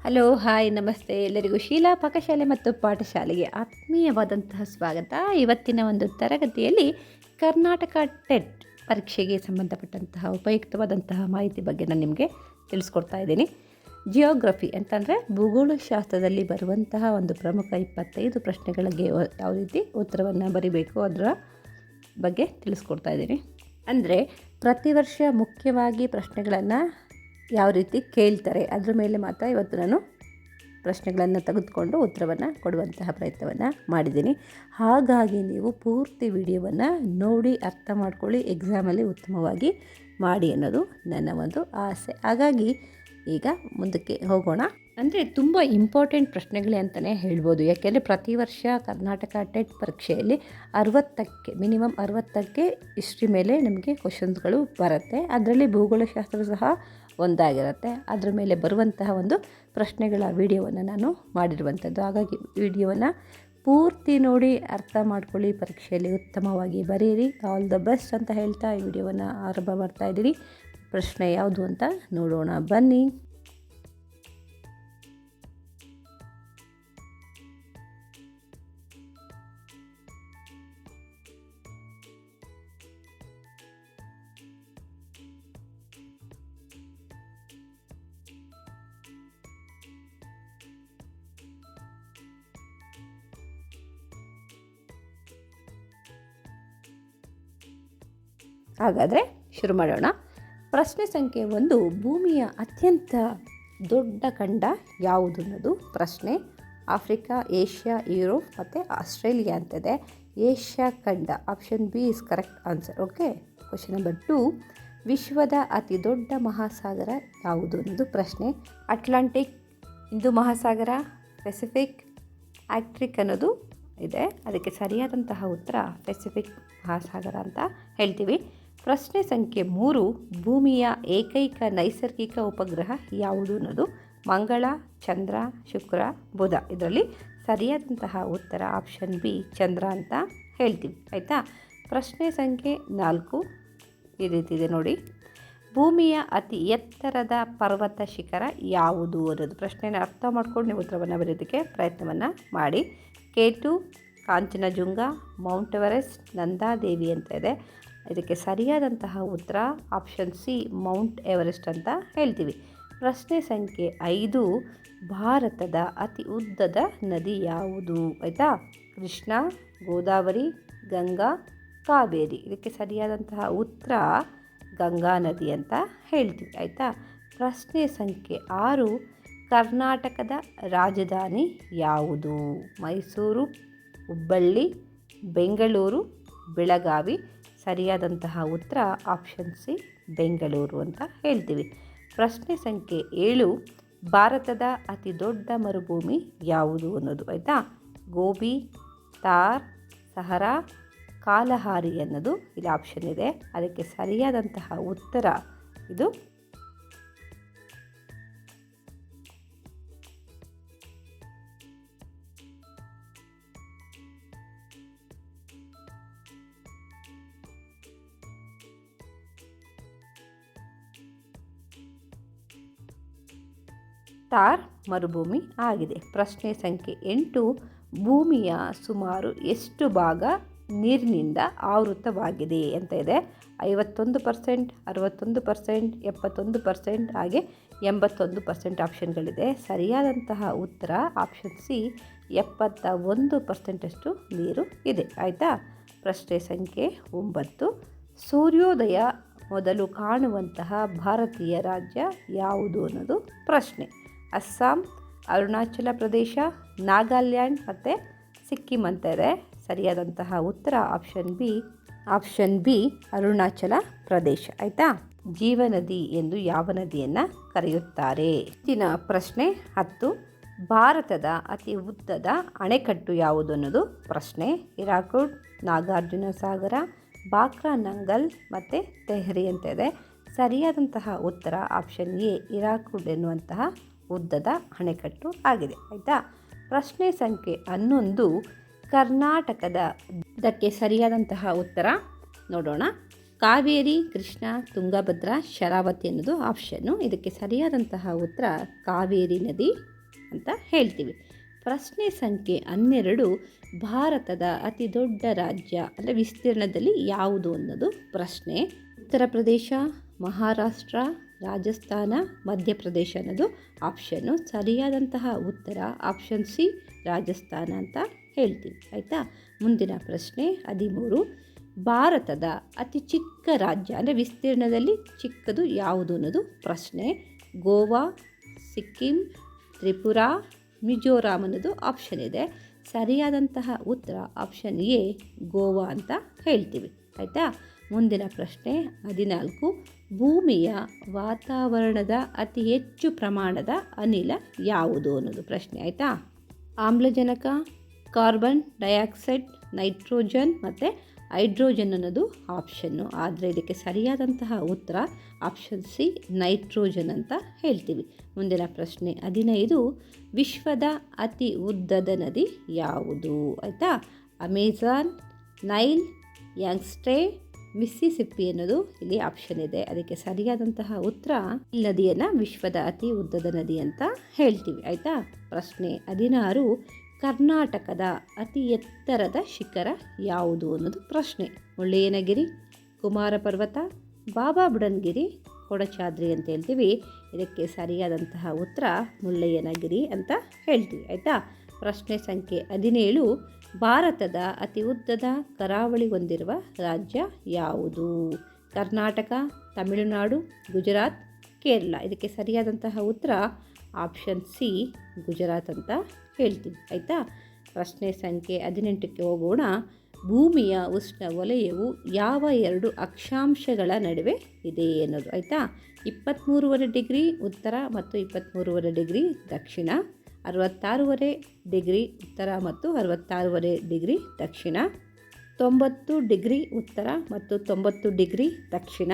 Hello hi ನಮಸ್ತೆ ಎಲ್ಲರಿಗೂ ಶೀಲಾ ಪಾಕಶಾಲೆ ಮತ್ತು ಪಾಠಶಾಲೆಗೆ ಆತ್ಮೀಯವಾದಂತಹ ಸ್ವಾಗತ. ಇವತ್ತಿನ ಒಂದು ತರಗತಿಯಲ್ಲಿ ಕರ್ನಾಟಕ ಟೆಟ್ ಪರೀಕ್ಷೆಗೆ ಸಂಬಂಧಪಟ್ಟಂತಹ ಉಪಯುಕ್ತವಾದಂತಹ ಮಾಹಿತಿ ಬಗ್ಗೆ ನಾನು ನಿಮಗೆ ತಿಳಿಸ್ಕೊಡ್ತಾ ಇದ್ದೀನಿ. ಜಿಯೋಗ್ರಫಿ ಅಂತಂದರೆ ಭೂಗೋಳಶಾಸ್ತ್ರದಲ್ಲಿ ಬರುವಂತಹ ಒಂದು ಪ್ರಮುಖ 25 ಪ್ರಶ್ನೆಗಳಿಗೆ ಯಾವ ರೀತಿ ಉತ್ತರವನ್ನು ಬರಿಬೇಕು ಅದರ ಬಗ್ಗೆ ತಿಳಿಸ್ಕೊಡ್ತಾ ಇದ್ದೀನಿ. ಅಂದರೆ ಪ್ರತಿ ವರ್ಷ ಮುಖ್ಯವಾಗಿ ಪ್ರಶ್ನೆಗಳನ್ನು ಯಾವ ರೀತಿ ಕೇಳ್ತಾರೆ ಅದ್ರ ಮೇಲೆ ಮಾತ್ರ ಇವತ್ತು ನಾನು ಪ್ರಶ್ನೆಗಳನ್ನು ತೆಗೆದುಕೊಂಡು ಉತ್ತರವನ್ನು ಕೊಡುವಂತಹ ಪ್ರಯತ್ನವನ್ನು ಮಾಡಿದ್ದೀನಿ. ಹಾಗಾಗಿ ನೀವು ಪೂರ್ತಿ ವಿಡಿಯೋವನ್ನು ನೋಡಿ ಅರ್ಥ ಮಾಡ್ಕೊಳ್ಳಿ, ಎಕ್ಸಾಮಲ್ಲಿ ಉತ್ತಮವಾಗಿ ಮಾಡಿ ಅನ್ನೋದು ನನ್ನ ಒಂದು ಆಸೆ. ಹಾಗಾಗಿ ಈಗ ಮುಂದಕ್ಕೆ ಹೋಗೋಣ. ಅಂದರೆ ತುಂಬ ಇಂಪಾರ್ಟೆಂಟ್ ಪ್ರಶ್ನೆಗಳೇ ಅಂತಲೇ ಹೇಳ್ಬೋದು. ಯಾಕೆಂದರೆ ಪ್ರತಿ ವರ್ಷ ಕರ್ನಾಟಕ ಟೆಟ್ ಪರೀಕ್ಷೆಯಲ್ಲಿ 60ಕ್ಕೆ ಮಿನಿಮಮ್ 60ಕ್ಕೆ ಹಿಸ್ಟ್ರಿ ಮೇಲೆ ನಮಗೆ ಕ್ವಶನ್ಸ್ಗಳು ಬರುತ್ತೆ. ಅದರಲ್ಲಿ ಭೂಗೋಳಶಾಸ್ತ್ರ ಸಹ ಒಂದಾಗಿರುತ್ತೆ. ಅದರ ಮೇಲೆ ಬರುವಂತಹ ಒಂದು ಪ್ರಶ್ನೆಗಳ ವಿಡಿಯೋವನ್ನು ನಾನು ಮಾಡಿರುವಂಥದ್ದು. ಹಾಗಾಗಿ ವಿಡಿಯೋವನ್ನು ಪೂರ್ತಿ ನೋಡಿ ಅರ್ಥ ಮಾಡ್ಕೊಳ್ಳಿ, ಪರೀಕ್ಷೆಯಲ್ಲಿ ಉತ್ತಮವಾಗಿ ಬರೀರಿ. ಆಲ್ ದ ಬೆಸ್ಟ್ ಅಂತ ಹೇಳ್ತಾ ಈ ವಿಡಿಯೋವನ್ನು ಆರಂಭ ಮಾಡ್ತಾ ಇದ್ದೀನಿ. ಪ್ರಶ್ನೆ ಯಾವುದು ಅಂತ ನೋಡೋಣ ಬನ್ನಿ. ಹಾಗಾದರೆ ಶುರು ಮಾಡೋಣ. ಪ್ರಶ್ನೆ ಸಂಖ್ಯೆ 1, ಭೂಮಿಯ ಅತ್ಯಂತ ದೊಡ್ಡ ಖಂಡ ಯಾವುದು ಅನ್ನೋದು ಪ್ರಶ್ನೆ. ಆಫ್ರಿಕಾ, ಏಷ್ಯಾ, ಯುರೋಪ್ ಮತ್ತು ಆಸ್ಟ್ರೇಲಿಯಾ ಅಂತಿದೆ. ಏಷ್ಯಾ ಖಂಡ, option B is correct answer. Okay. Question number 2, ವಿಶ್ವದ ಅತಿ ದೊಡ್ಡ ಮಹಾಸಾಗರ ಯಾವುದು ಅನ್ನೋದು ಪ್ರಶ್ನೆ. ಅಟ್ಲಾಂಟಿಕ್, ಹಿಂದೂ ಮಹಾಸಾಗರ, ಪೆಸಿಫಿಕ್, ಆರ್ಕ್ಟಿಕ್ ಅನ್ನೋದು ಇದೆ. ಅದಕ್ಕೆ ಸರಿಯಾದಂತಹ ಉತ್ತರ ಪೆಸಿಫಿಕ್ ಮಹಾಸಾಗರ ಅಂತ ಹೇಳ್ತೀವಿ. ಪ್ರಶ್ನೆ ಸಂಖ್ಯೆ 3, ಭೂಮಿಯ ಏಕೈಕ ನೈಸರ್ಗಿಕ ಉಪಗ್ರಹ ಯಾವುದು ಅನ್ನೋದು ಮಂಗಳ, ಚಂದ್ರ, ಶುಕ್ರ, ಬುಧ. ಇದರಲ್ಲಿ ಸರಿಯಾದಂತಹ ಉತ್ತರ ಆಪ್ಷನ್ ಬಿ ಚಂದ್ರ ಅಂತ ಹೇಳ್ತೀವಿ. ಆಯಿತಾ. ಪ್ರಶ್ನೆ ಸಂಖ್ಯೆ 4 ಈ ರೀತಿ ಇದೆ ನೋಡಿ. ಭೂಮಿಯ ಅತಿ ಎತ್ತರದ ಪರ್ವತ ಶಿಖರ ಯಾವುದು ಅನ್ನೋದು ಪ್ರಶ್ನೆನ ಅರ್ಥ ಮಾಡ್ಕೊಂಡು ನೀವು ಉತ್ತರವನ್ನು ಬರೆಯೋದಕ್ಕೆ ಪ್ರಯತ್ನವನ್ನು ಮಾಡಿ. K2, Kanchenjunga, Mount Everest, Nanda Devi ಅಂತ ಇದೆ. ಇದಕ್ಕೆ ಸರಿಯಾದಂತಹ ಉತ್ತರ ಆಪ್ಷನ್ ಸಿ ಮೌಂಟ್ ಎವರೆಸ್ಟ್ ಅಂತ ಹೇಳ್ತೀವಿ. ಪ್ರಶ್ನೆ ಸಂಖ್ಯೆ 5, ಭಾರತದ ಅತಿ ಉದ್ದದ ನದಿ ಯಾವುದು? ಆಯಿತಾ. ಕೃಷ್ಣ, ಗೋದಾವರಿ, ಗಂಗಾ, ಕಾವೇರಿ. ಇದಕ್ಕೆ ಸರಿಯಾದಂತಹ ಉತ್ತರ ಗಂಗಾ ನದಿ ಅಂತ ಹೇಳ್ತೀವಿ. ಆಯಿತಾ. ಪ್ರಶ್ನೆ ಸಂಖ್ಯೆ 6, ಕರ್ನಾಟಕದ ರಾಜಧಾನಿ ಯಾವುದು? ಮೈಸೂರು, ಹುಬ್ಬಳ್ಳಿ, ಬೆಂಗಳೂರು, ಬೆಳಗಾವಿ. ಸರಿಯಾದಂತಹ ಉತ್ತರ ಆಪ್ಷನ್ ಸಿ ಬೆಂಗಳೂರು ಅಂತ ಹೇಳ್ತೀವಿ. ಪ್ರಶ್ನೆ ಸಂಖ್ಯೆ 7, ಭಾರತದ ಅತಿ ದೊಡ್ಡ ಮರುಭೂಮಿ ಯಾವುದು ಅನ್ನೋದು. ಆಯಿತಾ. ಗೋಬಿ, ಥಾರ್, ಸಹರಾ, ಕಾಲಹಾರಿ ಅನ್ನೋದು ಇಲ್ಲಿ ಆಪ್ಷನ್ ಇದೆ. ಅದಕ್ಕೆ ಸರಿಯಾದಂತಹ ಉತ್ತರ ಇದು ಥಾರ್ ಮರುಭೂಮಿ ಆಗಿದೆ. ಪ್ರಶ್ನೆ ಸಂಖ್ಯೆ 8, ಭೂಮಿಯ ಸುಮಾರು ಎಷ್ಟು ಭಾಗ ನೀರಿನಿಂದ ಆವೃತವಾಗಿದೆ ಅಂತ ಇದೆ. 51%, 61%, 71% ಹಾಗೆ 81% ಆಪ್ಷನ್ಗಳಿದೆ. ಸರಿಯಾದಂತಹ ಉತ್ತರ ಆಪ್ಷನ್ ಸಿ 71% ನೀರು ಇದೆ. ಆಯಿತಾ. ಪ್ರಶ್ನೆ ಸಂಖ್ಯೆ 9, ಸೂರ್ಯೋದಯ ಮೊದಲು ಕಾಣುವಂತಹ ಭಾರತೀಯ ರಾಜ್ಯ ಯಾವುದು ಅನ್ನೋದು ಪ್ರಶ್ನೆ. ಅಸ್ಸಾಂ, ಅರುಣಾಚಲ ಪ್ರದೇಶ, ನಾಗಾಲ್ಯಾಂಡ್ ಮತ್ತು ಸಿಕ್ಕಿಂ ಅಂತ ಇದೆ. ಸರಿಯಾದಂತಹ ಉತ್ತರ ಆಪ್ಷನ್ ಬಿ ಅರುಣಾಚಲ ಪ್ರದೇಶ. ಆಯಿತಾ. ಜೀವನದಿ ಎಂದು ಯಾವ ನದಿಯನ್ನು ಕರೆಯುತ್ತಾರೆ? ಇಂದಿನ ಪ್ರಶ್ನೆ 10, ಭಾರತದ ಅತಿ ಉದ್ದದ ಅಣೆಕಟ್ಟು ಯಾವುದು ಅನ್ನೋದು ಪ್ರಶ್ನೆ. ಹಿರಾಕುಡ್, ನಾಗಾರ್ಜುನ ಸಾಗರ, ಬಾಕ್ರಾ ನಂಗಲ್ ಮತ್ತು ತೆಹರಿ ಅಂತ ಇದೆ. ಸರಿಯಾದಂತಹ ಉತ್ತರ ಆಪ್ಷನ್ ಎ ಹಿರಾಕುಡ್ ಎನ್ನುವಂತಹ ಉದ್ದದ ಅಣೆಕಟ್ಟು ಆಗಿದೆ. ಆಯಿತಾ. ಪ್ರಶ್ನೆ ಸಂಖ್ಯೆ 11, ಕರ್ನಾಟಕದ ಇದಕ್ಕೆ ಸರಿಯಾದಂತಹ ಉತ್ತರ ನೋಡೋಣ. ಕಾವೇರಿ, ಕೃಷ್ಣ, ತುಂಗಭದ್ರಾ, ಶರಾವತಿ ಅನ್ನೋದು ಆಪ್ಷನ್ನು. ಇದಕ್ಕೆ ಸರಿಯಾದಂತಹ ಉತ್ತರ ಕಾವೇರಿ ನದಿ ಅಂತ ಹೇಳ್ತೀವಿ. ಪ್ರಶ್ನೆ ಸಂಖ್ಯೆ 12, ಭಾರತದ ಅತಿ ದೊಡ್ಡ ರಾಜ್ಯ ಅಂದರೆ ವಿಸ್ತೀರ್ಣದಲ್ಲಿ ಯಾವುದು ಅನ್ನೋದು ಪ್ರಶ್ನೆ. ಉತ್ತರ ಪ್ರದೇಶ, ಮಹಾರಾಷ್ಟ್ರ, ರಾಜಸ್ಥಾನ, ಮಧ್ಯಪ್ರದೇಶ ಅನ್ನೋದು ಆಪ್ಷನ್ನು. ಸರಿಯಾದಂತಹ ಉತ್ತರ ಆಪ್ಷನ್ ಸಿ, ರಾಜಸ್ಥಾನ ಅಂತ ಹೇಳ್ತೀವಿ. ಆಯಿತಾ. ಮುಂದಿನ ಪ್ರಶ್ನೆ 13, ಭಾರತದ ಅತಿ ಚಿಕ್ಕ ರಾಜ್ಯ ಅಂದರೆ ವಿಸ್ತೀರ್ಣದಲ್ಲಿ ಚಿಕ್ಕದು ಯಾವುದು ಅನ್ನೋದು ಪ್ರಶ್ನೆ. ಗೋವಾ, ಸಿಕ್ಕಿಂ, ತ್ರಿಪುರಾ, ಮಿಜೋರಾಂ ಅನ್ನೋದು ಆಪ್ಷನ್ ಇದೆ. ಸರಿಯಾದಂತಹ ಉತ್ತರ ಆಪ್ಷನ್ ಎ, ಗೋವಾ ಅಂತ ಹೇಳ್ತೀವಿ. ಆಯಿತಾ. ಮುಂದಿನ ಪ್ರಶ್ನೆ 14, ಭೂಮಿಯ ವಾತಾವರಣದ ಅತಿ ಹೆಚ್ಚು ಪ್ರಮಾಣದ ಅನಿಲ ಯಾವುದು ಅನ್ನೋದು ಪ್ರಶ್ನೆ. ಆಯಿತಾ. ಆಮ್ಲಜನಕ, ಕಾರ್ಬನ್ ಡೈಆಕ್ಸೈಡ್, ನೈಟ್ರೋಜನ್ ಮತ್ತು ಹೈಡ್ರೋಜನ್ ಅನ್ನೋದು ಆಪ್ಷನ್ನು. ಆದರೆ ಇದಕ್ಕೆ ಸರಿಯಾದಂತಹ ಉತ್ತರ ಆಪ್ಷನ್ ಸಿ, ನೈಟ್ರೋಜನ್ ಅಂತ ಹೇಳ್ತೀವಿ. ಮುಂದಿನ ಪ್ರಶ್ನೆ 15, ವಿಶ್ವದ ಅತಿ ಉದ್ದದ ನದಿ ಯಾವುದು? ಆಯಿತಾ. ಅಮೆಜಾನ್, ನೈಲ್, ಯಾಂಗ್ಸ್ಟೇ, ಮಿಸ್ಸಿಸಿಪ್ಪಿ ಅನ್ನೋದು ಇಲ್ಲಿ ಆಪ್ಷನ್ ಇದೆ. ಅದಕ್ಕೆ ಸರಿಯಾದಂತಹ ಉತ್ತರ ಈ ನದಿಯನ್ನು ವಿಶ್ವದ ಅತಿ ಉದ್ದದ ನದಿ ಅಂತ ಹೇಳ್ತೀವಿ. ಆಯಿತಾ. ಪ್ರಶ್ನೆ 16, ಕರ್ನಾಟಕದ ಅತಿ ಎತ್ತರದ ಶಿಖರ ಯಾವುದು ಅನ್ನೋದು ಪ್ರಶ್ನೆ. ಮುಳ್ಳಯ್ಯನಗಿರಿ, ಕುಮಾರ ಪರ್ವತ, ಬಾಬಾ ಬುಡನ್ಗಿರಿ, ಕೊಡಚಾದ್ರಿ ಅಂತ ಹೇಳ್ತೀವಿ. ಇದಕ್ಕೆ ಸರಿಯಾದಂತಹ ಉತ್ತರ ಮುಳ್ಳಯ್ಯನಗಿರಿ ಅಂತ ಹೇಳ್ತೀವಿ. ಆಯಿತಾ. ಪ್ರಶ್ನೆ ಸಂಖ್ಯೆ 17, ಭಾರತದ ಅತಿ ಉದ್ದದ ಕರಾವಳಿ ಹೊಂದಿರುವ ರಾಜ್ಯ ಯಾವುದು? ಕರ್ನಾಟಕ, ತಮಿಳುನಾಡು, ಗುಜರಾತ್, ಕೇರಳ. ಇದಕ್ಕೆ ಸರಿಯಾದಂತಹ ಉತ್ತರ ಆಪ್ಷನ್ ಸಿ, ಗುಜರಾತ್ ಅಂತ ಹೇಳ್ತೀವಿ. ಆಯಿತಾ. ಪ್ರಶ್ನೆ ಸಂಖ್ಯೆ 18ಕ್ಕೆ ಹೋಗೋಣ. ಭೂಮಿಯ ಉಷ್ಣ ವಲಯವು ಯಾವ 2 ಅಕ್ಷಾಂಶಗಳ ನಡುವೆ ಇದೆ ಅನ್ನೋದು. ಆಯಿತಾ. 23.5 ಡಿಗ್ರಿ ಉತ್ತರ ಮತ್ತು 23.5 ಡಿಗ್ರಿ ದಕ್ಷಿಣ, 66.5 ಡಿಗ್ರಿ ಉತ್ತರ ಮತ್ತು 66.5 ಡಿಗ್ರಿ ದಕ್ಷಿಣ, 90 ಡಿಗ್ರಿ ಉತ್ತರ ಮತ್ತು 90 ಡಿಗ್ರಿ ದಕ್ಷಿಣ,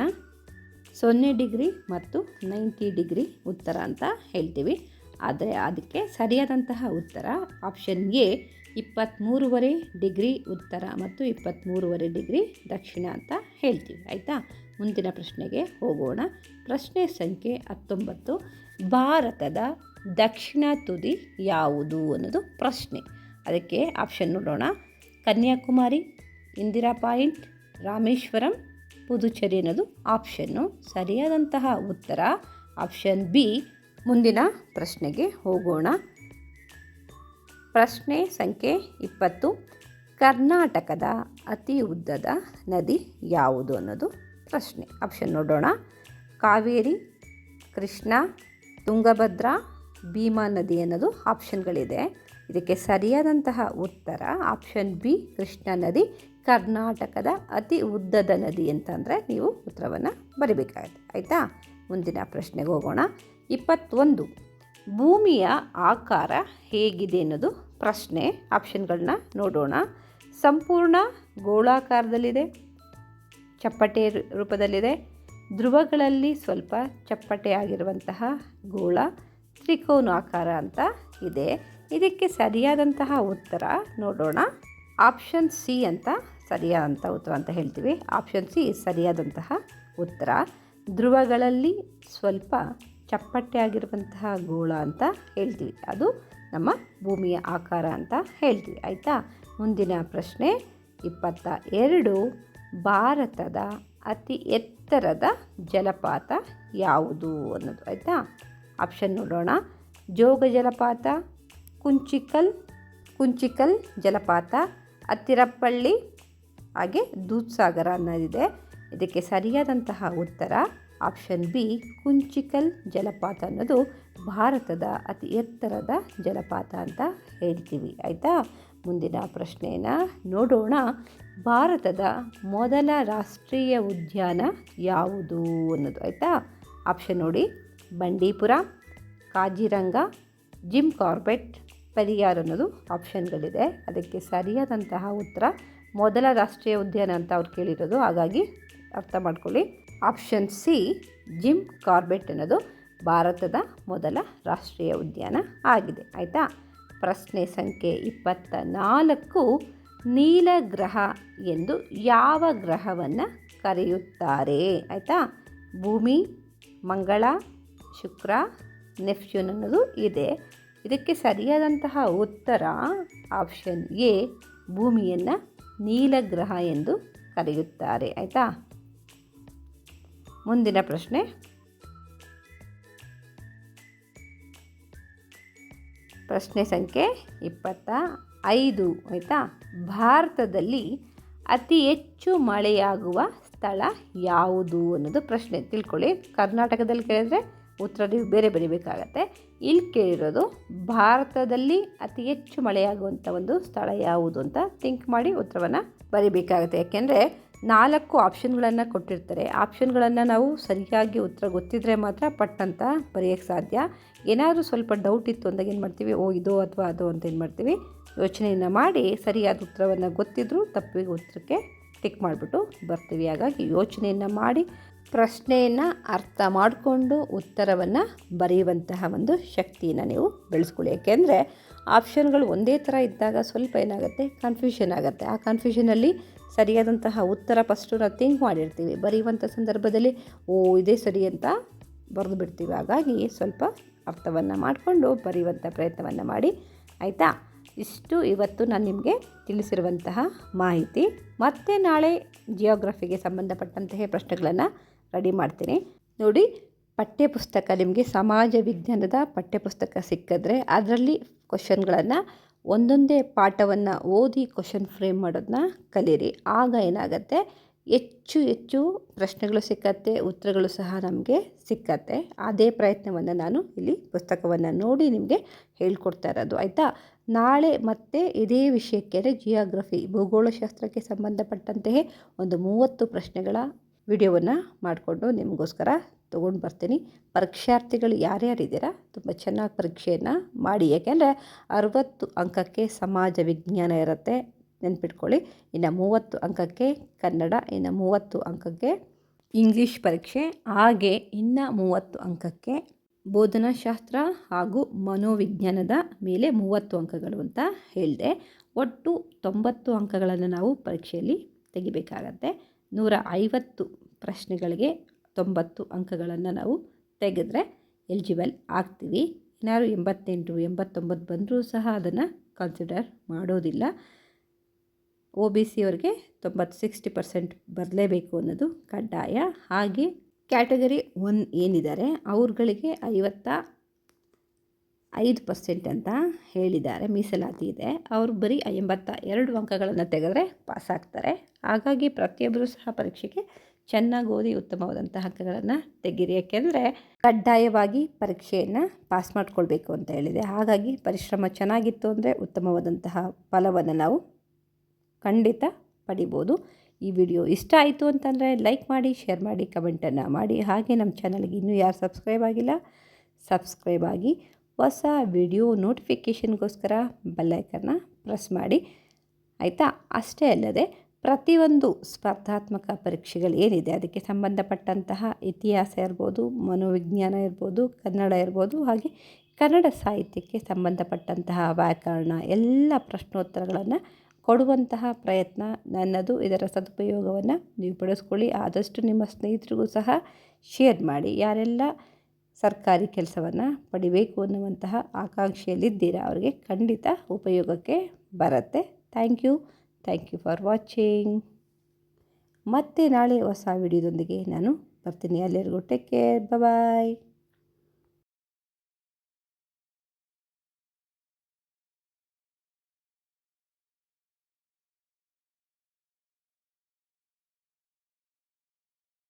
0 ಡಿಗ್ರಿ ಮತ್ತು 90 ಡಿಗ್ರಿ ಉತ್ತರ ಅಂತ ಹೇಳ್ತೀವಿ. ಆದರೆ ಅದಕ್ಕೆ ಸರಿಯಾದಂತಹ ಉತ್ತರ ಆಪ್ಷನ್ ಎ, 23.5 ಡಿಗ್ರಿ ಉತ್ತರ ಮತ್ತು 23.5 ಡಿಗ್ರಿ ದಕ್ಷಿಣ ಅಂತ ಹೇಳ್ತೀವಿ. ಆಯಿತಾ. ಮುಂದಿನ ಪ್ರಶ್ನೆಗೆ ಹೋಗೋಣ. ಪ್ರಶ್ನೆ ಸಂಖ್ಯೆ 19, ಭಾರತದ ದಕ್ಷಿಣ ತುದಿ ಯಾವುದು ಅನ್ನೋದು ಪ್ರಶ್ನೆ. ಅದಕ್ಕೆ ಆಪ್ಷನ್ ನೋಡೋಣ. ಕನ್ಯಾಕುಮಾರಿ, ಇಂದಿರಾ ಪಾಯಿಂಟ್, ರಾಮೇಶ್ವರಂ, ಪುದುಚೇರಿ ಅನ್ನೋದು ಆಪ್ಷನ್ನು. ಸರಿಯಾದಂತಹ ಉತ್ತರ ಆಪ್ಷನ್ ಬಿ. ಮುಂದಿನ ಪ್ರಶ್ನೆಗೆ ಹೋಗೋಣ. ಪ್ರಶ್ನೆ ಸಂಖ್ಯೆ 20, ಕರ್ನಾಟಕದ ಅತಿ ಉದ್ದದ ನದಿ ಯಾವುದು ಅನ್ನೋದು ಪ್ರಶ್ನೆ. ಆಪ್ಷನ್ ನೋಡೋಣ. ಕಾವೇರಿ, ಕೃಷ್ಣ, ತುಂಗಭದ್ರಾ, ಭೀಮಾ ನದಿ ಅನ್ನೋದು ಆಪ್ಷನ್ಗಳಿದೆ. ಇದಕ್ಕೆ ಸರಿಯಾದಂತಹ ಉತ್ತರ ಆಪ್ಷನ್ ಬಿ, ಕೃಷ್ಣ ನದಿ ಕರ್ನಾಟಕದ ಅತಿ ಉದ್ದದ ನದಿ ಅಂತಂದರೆ ನೀವು ಉತ್ತರವನ್ನು ಬರೀಬೇಕಾಗುತ್ತೆ. ಆಯಿತಾ. ಮುಂದಿನ ಪ್ರಶ್ನೆಗೆ ಹೋಗೋಣ. 21, ಭೂಮಿಯ ಆಕಾರ ಹೇಗಿದೆ ಅನ್ನೋದು ಪ್ರಶ್ನೆ. ಆಪ್ಷನ್ಗಳನ್ನ ನೋಡೋಣ. ಸಂಪೂರ್ಣ ಗೋಳಾಕಾರದಲ್ಲಿದೆ, ಚಪ್ಪಟೆ ರೂಪದಲ್ಲಿದೆ, ಧ್ರುವಗಳಲ್ಲಿ ಸ್ವಲ್ಪ ಚಪ್ಪಟೆ ಆಗಿರುವಂತಹ ಗೋಳ, ತ್ರಿಕೋನಾಕಾರ ಅಂತ ಇದೆ. ಇದಕ್ಕೆ ಸರಿಯಾದಂತಹ ಉತ್ತರ ನೋಡೋಣ. ಆಪ್ಷನ್ ಸಿ ಅಂತ ಸರಿಯಾದಂಥ ಉತ್ತರ ಅಂತ ಹೇಳ್ತೀವಿ. ಆಪ್ಷನ್ ಸಿ ಸರಿಯಾದಂತಹ ಉತ್ತರ. ಧ್ರುವಗಳಲ್ಲಿ ಸ್ವಲ್ಪ ಚಪ್ಪಟೆ ಆಗಿರುವಂತಹ ಗೋಳ ಅಂತ ಹೇಳ್ತೀವಿ. ಅದು ನಮ್ಮ ಭೂಮಿಯ ಆಕಾರ ಅಂತ ಹೇಳ್ತೀವಿ. ಆಯಿತಾ. ಮುಂದಿನ ಪ್ರಶ್ನೆ 22, ಭಾರತದ ಅತಿ ಎತ್ತರದ ಜಲಪಾತ ಯಾವುದು ಅನ್ನೋದು. ಆಯಿತಾ. ಆಪ್ಷನ್ ನೋಡೋಣ. ಜೋಗ ಜಲಪಾತ, ಕುಂಚಿಕಲ್ ಜಲಪಾತ, ಅತ್ತಿರಪ್ಪಳ್ಳಿ, ಹಾಗೆ ದೂದ್ಸಾಗರ ಅನ್ನೋದಿದೆ. ಇದಕ್ಕೆ ಸರಿಯಾದಂತಹ ಉತ್ತರ ಆಪ್ಷನ್ ಬಿ, ಕುಂಚಿಕಲ್ ಜಲಪಾತ ಅನ್ನೋದು ಭಾರತದ ಅತಿ ಎತ್ತರದ ಜಲಪಾತ ಅಂತ ಹೇಳ್ತೀವಿ. ಆಯಿತಾ. ಮುಂದಿನ ಪ್ರಶ್ನೆಯನ್ನು ನೋಡೋಣ. ಭಾರತದ ಮೊದಲ ರಾಷ್ಟ್ರೀಯ ಉದ್ಯಾನ ಯಾವುದು ಅನ್ನೋದು. ಆಯಿತಾ. ಆಪ್ಷನ್ ನೋಡಿ. ಬಂಡೀಪುರ, ಕಾಜಿರಂಗ, ಜಿಮ್ ಕಾರ್ಬೆಟ್, ಪೆರಿಯಾರ್ ಅನ್ನೋದು ಆಪ್ಷನ್ಗಳಿದೆ. ಅದಕ್ಕೆ ಸರಿಯಾದಂತಹ ಉತ್ತರ ಮೊದಲ ರಾಷ್ಟ್ರೀಯ ಉದ್ಯಾನ ಅಂತ ಅವ್ರು ಕೇಳಿರೋದು, ಹಾಗಾಗಿ ಅರ್ಥ ಮಾಡ್ಕೊಳ್ಳಿ. ಆಪ್ಷನ್ ಸಿ, ಜಿಮ್ ಕಾರ್ಬೆಟ್ ಅನ್ನೋದು ಭಾರತದ ಮೊದಲ ರಾಷ್ಟ್ರೀಯ ಉದ್ಯಾನ ಆಗಿದೆ. ಆಯಿತಾ. ಪ್ರಶ್ನೆ ಸಂಖ್ಯೆ 24, ನೀಲಗ್ರಹ ಎಂದು ಯಾವ ಗ್ರಹವನ್ನು ಕರೆಯುತ್ತಾರೆ? ಆಯಿತಾ, ಭೂಮಿ, ಮಂಗಳ, ಶುಕ್ರ, ನೆಪ್ಚ್ಯೂನ್ ಅನ್ನೋದು ಇದೆ. ಇದಕ್ಕೆ ಸರಿಯಾದಂತಹ ಉತ್ತರ ಆಪ್ಷನ್ ಎ, ಭೂಮಿಯನ್ನು ನೀಲಗ್ರಹ ಎಂದು ಕರೆಯುತ್ತಾರೆ. ಆಯಿತಾ. ಮುಂದಿನ ಪ್ರಶ್ನೆ, ಪ್ರಶ್ನೆ ಸಂಖ್ಯೆ 25. ಆಯಿತಾ, ಭಾರತದಲ್ಲಿ ಅತಿ ಹೆಚ್ಚು ಮಳೆಯಾಗುವ ಸ್ಥಳ ಯಾವುದು ಅನ್ನೋದು ಪ್ರಶ್ನೆ. ತಿಳ್ಕೊಳ್ಳಿ, ಕರ್ನಾಟಕದಲ್ಲಿ ಕೇಳಿದ್ರೆ ಉತ್ತರ ನೀವು ಬೇರೆ ಬರೀಬೇಕಾಗತ್ತೆ. ಇಲ್ಲಿ ಕೇಳಿರೋದು ಭಾರತದಲ್ಲಿ ಅತಿ ಹೆಚ್ಚು ಮಳೆಯಾಗುವಂಥ ಒಂದು ಸ್ಥಳ ಯಾವುದು ಅಂತ ಥಿಂಕ್ ಮಾಡಿ ಉತ್ತರವನ್ನು ಬರೀಬೇಕಾಗತ್ತೆ. ಯಾಕೆಂದರೆ 4 ಆಪ್ಷನ್ಗಳನ್ನು ಕೊಟ್ಟಿರ್ತಾರೆ. ಆಪ್ಷನ್ಗಳನ್ನು ನಾವು ಸರಿಯಾಗಿ ಉತ್ತರ ಗೊತ್ತಿದ್ದರೆ ಮಾತ್ರ ಪಟ್ಟಂತ ಬರೆಯೋಕ್ಕೆ ಸಾಧ್ಯ. ಏನಾದರೂ ಸ್ವಲ್ಪ ಡೌಟ್ ಇತ್ತು ಅಂದಾಗ ಏನು ಮಾಡ್ತೀವಿ, ಇದು ಅಥವಾ ಅದು ಅಂತ ಏನು ಮಾಡ್ತೀವಿ, ಯೋಚನೆಯನ್ನು ಮಾಡಿ ಸರಿಯಾದ ಉತ್ತರವನ್ನು ಗೊತ್ತಿದ್ದರೂ ತಪ್ಪಿಗೆ ಉತ್ತರಕ್ಕೆ ಟಿಕ್ ಮಾಡಿಬಿಟ್ಟು ಬರ್ತೀವಿ. ಹಾಗಾಗಿ ಯೋಚನೆಯನ್ನು ಮಾಡಿ ಪ್ರಶ್ನೆಯನ್ನು ಅರ್ಥ ಮಾಡಿಕೊಂಡು ಉತ್ತರವನ್ನು ಬರೆಯುವಂತಹ ಒಂದು ಶಕ್ತಿಯನ್ನು ನೀವು ಬೆಳೆಸ್ಕೊಳ್ಳಿ. ಯಾಕೆಂದರೆ ಆಪ್ಷನ್ಗಳು ಒಂದೇ ಥರ ಇದ್ದಾಗ ಸ್ವಲ್ಪ ಏನಾಗುತ್ತೆ, ಕನ್ಫ್ಯೂಷನ್ ಆಗುತ್ತೆ. ಆ ಕನ್ಫ್ಯೂಷನಲ್ಲಿ ಸರಿಯಾದಂತಹ ಉತ್ತರ ಫಸ್ಟು ನಾವು ಥಿಂಕ್ ಮಾಡಿರ್ತೀವಿ, ಬರೆಯುವಂಥ ಸಂದರ್ಭದಲ್ಲಿ ಇದೇ ಸರಿ ಅಂತ ಬರೆದು ಬಿಡ್ತೀವಿ. ಹಾಗಾಗಿ ಸ್ವಲ್ಪ ಅರ್ಥವನ್ನು ಮಾಡಿಕೊಂಡು ಬರೆಯುವಂಥ ಪ್ರಯತ್ನವನ್ನು ಮಾಡಿ. ಆಯಿತಾ, ಇಷ್ಟು ಇವತ್ತು ನಾನು ನಿಮಗೆ ತಿಳಿಸಿರುವಂತಹ ಮಾಹಿತಿ. ಮತ್ತೆ ನಾಳೆ ಜಿಯೋಗ್ರಫಿಗೆ ಸಂಬಂಧಪಟ್ಟಂತಹ ಪ್ರಶ್ನೆಗಳನ್ನು ರೆಡಿ ಮಾಡ್ತೀನಿ. ನೋಡಿ, ಪಠ್ಯಪುಸ್ತಕ ನಿಮಗೆ ಸಮಾಜ ವಿಜ್ಞಾನದ ಪಠ್ಯಪುಸ್ತಕ ಸಿಕ್ಕಿದ್ರೆ ಅದರಲ್ಲಿ ಕ್ವಶನ್ಗಳನ್ನು ಒಂದೊಂದೇ ಪಾಠವನ್ನು ಓದಿ ಕ್ವಶನ್ ಫ್ರೇಮ್ ಮಾಡೋದನ್ನ ಕಲೀರಿ. ಆಗ ಏನಾಗುತ್ತೆ, ಹೆಚ್ಚು ಪ್ರಶ್ನೆಗಳು ಸಿಕ್ಕತ್ತೆ, ಉತ್ತರಗಳು ಸಹ ನಮಗೆ ಸಿಕ್ಕತ್ತೆ. ಅದೇ ಪ್ರಯತ್ನವನ್ನು ನಾನು ಇಲ್ಲಿ ಪುಸ್ತಕವನ್ನು ನೋಡಿ ನಿಮಗೆ ಹೇಳ್ಕೊಡ್ತಾ ಇರೋದು. ಆಯಿತಾ, ನಾಳೆ ಮತ್ತೆ ಇದೇ ವಿಷಯಕ್ಕೆ ಜಿಯೋಗ್ರಫಿ ಭೂಗೋಳಶಾಸ್ತ್ರಕ್ಕೆ ಸಂಬಂಧಪಟ್ಟಂತೆಯೇ ಒಂದು 30 ಪ್ರಶ್ನೆಗಳ ವಿಡಿಯೋವನ್ನು ಮಾಡಿಕೊಂಡು ನಿಮಗೋಸ್ಕರ ತೊಗೊಂಡು ಬರ್ತೀನಿ. ಪರೀಕ್ಷಾರ್ಥಿಗಳು ಯಾರ್ಯಾರಿದ್ದೀರಾ ತುಂಬ ಚೆನ್ನಾಗಿ ಪರೀಕ್ಷೆಯನ್ನು ಮಾಡಿ. ಯಾಕೆಂದರೆ 60 ಅಂಕಕ್ಕೆ ಸಮಾಜ ವಿಜ್ಞಾನ ಇರುತ್ತೆ, ನೆನ್ಪಿಟ್ಕೊಳ್ಳಿ. ಇನ್ನು 30 ಅಂಕಕ್ಕೆ ಕನ್ನಡ, ಇನ್ನು 30 ಅಂಕಕ್ಕೆ ಇಂಗ್ಲೀಷ್ ಪರೀಕ್ಷೆ, ಹಾಗೆ ಇನ್ನು 30 ಅಂಕಕ್ಕೆ ಬೋಧನಾಶಾಸ್ತ್ರ ಹಾಗೂ ಮನೋವಿಜ್ಞಾನದ ಮೇಲೆ 30 ಅಂಕಗಳು ಅಂತ ಹೇಳಿದೆ. ಒಟ್ಟು 90 ಅಂಕಗಳನ್ನು ನಾವು ಪರೀಕ್ಷೆಯಲ್ಲಿ ತೆಗಿಬೇಕಾಗತ್ತೆ. 150 ಪ್ರಶ್ನೆಗಳಿಗೆ 90 ಅಂಕಗಳನ್ನು ನಾವು ತೆಗೆದ್ರೆ ಎಲಿಜಿಬಲ್ ಆಗ್ತೀವಿ. ಏನಾದ್ರು 88, 89 ಬಂದರೂ ಸಹ ಅದನ್ನು ಕನ್ಸಿಡರ್ ಮಾಡೋದಿಲ್ಲ. OBC ಅವರಿಗೆ 60% ಬರಲೇಬೇಕು ಅನ್ನೋದು ಕಡ್ಡಾಯ. ಹಾಗೆ ಕ್ಯಾಟಗರಿ 1 ಏನಿದ್ದಾರೆ ಅವ್ರುಗಳಿಗೆ 55% ಅಂತ ಹೇಳಿದ್ದಾರೆ, ಮೀಸಲಾತಿ ಇದೆ. ಅವರು ಬರೀ 82 ಅಂಕಗಳನ್ನು ತೆಗೆದ್ರೆ ಪಾಸ್ ಆಗ್ತಾರೆ. ಹಾಗಾಗಿ ಪ್ರತಿಯೊಬ್ಬರೂ ಸಹ ಪರೀಕ್ಷೆಗೆ ಚೆನ್ನಾಗಿ ಓದಿ ಉತ್ತಮವಾದಂತಹ ಅಂಕಗಳನ್ನು ತೆಗೀರಿ. ಯಾಕೆಂದರೆ ಕಡ್ಡಾಯವಾಗಿ ಪರೀಕ್ಷೆಯನ್ನು ಪಾಸ್ ಮಾಡಿಕೊಳ್ಬೇಕು ಅಂತ ಹೇಳಿದೆ. ಹಾಗಾಗಿ ಪರಿಶ್ರಮ ಚೆನ್ನಾಗಿತ್ತು ಅಂದರೆ ಉತ್ತಮವಾದಂತಹ ಫಲವನ್ನು ನಾವು ಖಂಡಿತ ಪಡಿಬೋದು. ಈ ವಿಡಿಯೋ ಇಷ್ಟ ಆಯಿತು ಅಂತಂದರೆ ಲೈಕ್ ಮಾಡಿ, ಶೇರ್ ಮಾಡಿ, ಕಮೆಂಟನ್ನು ಮಾಡಿ. ಹಾಗೆ ನಮ್ಮ ಚಾನಲ್ಗೆ ಇನ್ನೂ ಯಾರು ಸಬ್ಸ್ಕ್ರೈಬ್ ಆಗಿಲ್ಲ, ಸಬ್ಸ್ಕ್ರೈಬ್ ಆಗಿ. ಹೊಸ ವಿಡಿಯೋ ನೋಟಿಫಿಕೇಷನ್ಗೋಸ್ಕರ ಬೆಲ್ಲೈಕನ್ನ ಪ್ರೆಸ್ ಮಾಡಿ. ಆಯಿತಾ, ಅಷ್ಟೇ ಅಲ್ಲದೆ ಪ್ರತಿಯೊಂದು ಸ್ಪರ್ಧಾತ್ಮಕ ಪರೀಕ್ಷೆಗಳು ಏನಿದೆ ಅದಕ್ಕೆ ಸಂಬಂಧಪಟ್ಟಂತಹ ಇತಿಹಾಸ ಇರ್ಬೋದು, ಮನೋವಿಜ್ಞಾನ ಇರ್ಬೋದು, ಕನ್ನಡ ಇರ್ಬೋದು, ಹಾಗೆ ಕನ್ನಡ ಸಾಹಿತ್ಯಕ್ಕೆ ಸಂಬಂಧಪಟ್ಟಂತಹ ವ್ಯಾಕರಣ ಎಲ್ಲ ಪ್ರಶ್ನೋತ್ತರಗಳನ್ನು ಕೊಡುವಂತಹ ಪ್ರಯತ್ನ ನನ್ನದು. ಇದರ ಸದುಪಯೋಗವನ್ನು ನೀವು ಪಡಿಸ್ಕೊಳ್ಳಿ. ಆದಷ್ಟು ನಿಮ್ಮ ಸ್ನೇಹಿತರಿಗೂ ಸಹ ಶೇರ್ ಮಾಡಿ. ಯಾರೆಲ್ಲ ಸರ್ಕಾರಿ ಕೆಲಸವನ್ನು ಪಡಿಬೇಕು ಅನ್ನುವಂತಹ ಆಕಾಂಕ್ಷೆಯಲ್ಲಿದ್ದೀರಾ ಅವರಿಗೆ ಖಂಡಿತ ಉಪಯೋಗಕ್ಕೆ ಬರುತ್ತೆ. Thank you for watching. ಮತ್ತೆ ನಾಳೆ ಹೊಸ ವಿಡಿಯೋದೊಂದಿಗೆ ನಾನು ಬರ್ತೀನಿ. ಎಲ್ಲರಿಗೂ ಟೇಕ್ ಕೇರ್, ಬಾಯ್.